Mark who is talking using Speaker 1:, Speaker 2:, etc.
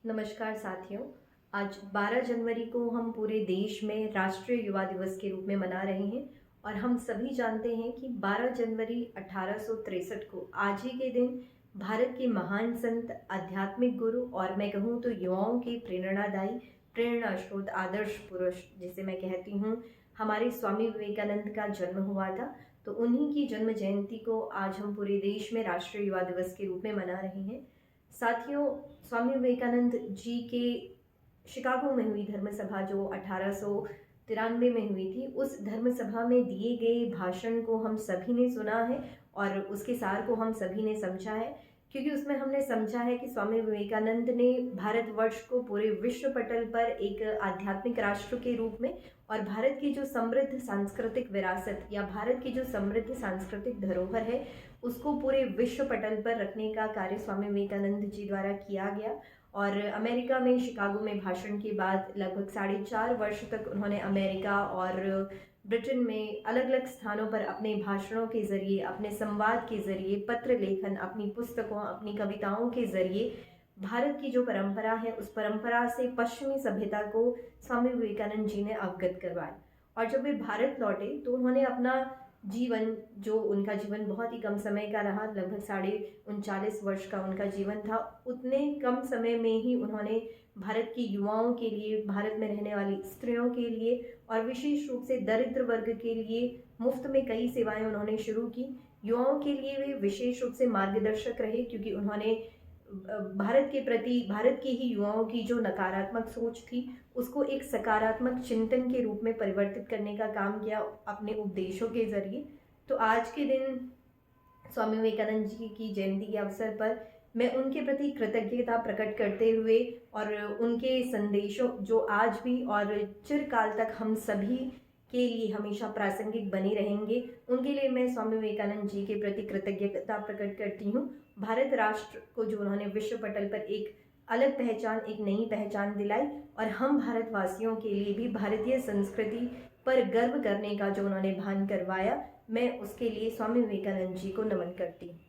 Speaker 1: नमस्कार साथियों। आज 12 जनवरी को हम पूरे देश में राष्ट्रीय युवा दिवस के रूप में मना रहे हैं और हम सभी जानते हैं कि 12 जनवरी 1863 को आज ही के दिन भारत के महान संत, आध्यात्मिक गुरु और मैं कहूँ तो युवाओं के प्रेरणादायी, प्रेरणा स्रोत, आदर्श पुरुष जिसे मैं कहती हूँ, हमारे स्वामी विवेकानंद का जन्म हुआ था। तो उन्हीं की जन्म जयंती को आज हम पूरे देश में राष्ट्रीय युवा दिवस के रूप में मना रहे हैं। साथियों, स्वामी विवेकानंद जी के शिकागो में हुई धर्म सभा जो 1893 में हुई थी, उस धर्म सभा में दिए गए भाषण को हम सभी ने सुना है और उसके सार को हम सभी ने समझा है, क्योंकि उसमें हमने समझा है कि स्वामी विवेकानंद ने भारतवर्ष को पूरे विश्व पटल पर एक आध्यात्मिक राष्ट्र के रूप में और भारत की जो समृद्ध सांस्कृतिक विरासत या भारत की जो समृद्ध सांस्कृतिक धरोहर है उसको पूरे विश्व पटल पर रखने का कार्य स्वामी विवेकानंद जी द्वारा किया गया। और अमेरिका में शिकागो में भाषण के बाद लगभग 4.5 वर्ष तक उन्होंने अमेरिका और ब्रिटेन में अलग अलग स्थानों पर अपने भाषणों के ज़रिए, अपने संवाद के ज़रिए, पत्र लेखन, अपनी पुस्तकों, अपनी कविताओं के ज़रिए भारत की जो परंपरा है उस परंपरा से पश्चिमी सभ्यता को स्वामी विवेकानंद जी ने अवगत करवाया। और जब वे भारत लौटे तो उन्होंने अपना जीवन, जो उनका जीवन बहुत ही कम समय का रहा, लगभग 39.5 वर्ष का उनका जीवन था, उतने कम समय में ही उन्होंने भारत की युवाओं के लिए, भारत में रहने वाली स्त्रियों के लिए और विशेष रूप से दरिद्र वर्ग के लिए मुफ्त में कई सेवाएं उन्होंने शुरू की। युवाओं के लिए वे विशेष रूप से मार्गदर्शक रहे, क्योंकि उन्होंने भारत के प्रति, भारत के ही युवाओं की जो नकारात्मक सोच थी उसको एक सकारात्मक चिंतन के रूप में परिवर्तित करने का काम किया अपने उपदेशों के जरिए। तो आज के दिन स्वामी विवेकानंद जी की जयंती के अवसर पर मैं उनके प्रति कृतज्ञता प्रकट करते हुए और उनके संदेशों जो आज भी और चिरकाल तक हम सभी के लिए हमेशा प्रासंगिक बने रहेंगे, उनके लिए मैं स्वामी विवेकानंद जी के प्रति कृतज्ञता प्रकट करती हूँ। भारत राष्ट्र को जो उन्होंने विश्व पटल पर एक अलग पहचान, एक नई पहचान दिलाई और हम भारतवासियों के लिए भी भारतीय संस्कृति पर गर्व करने का जो उन्होंने भान करवाया, मैं उसके लिए स्वामी विवेकानंद जी को नमन करती हूँ।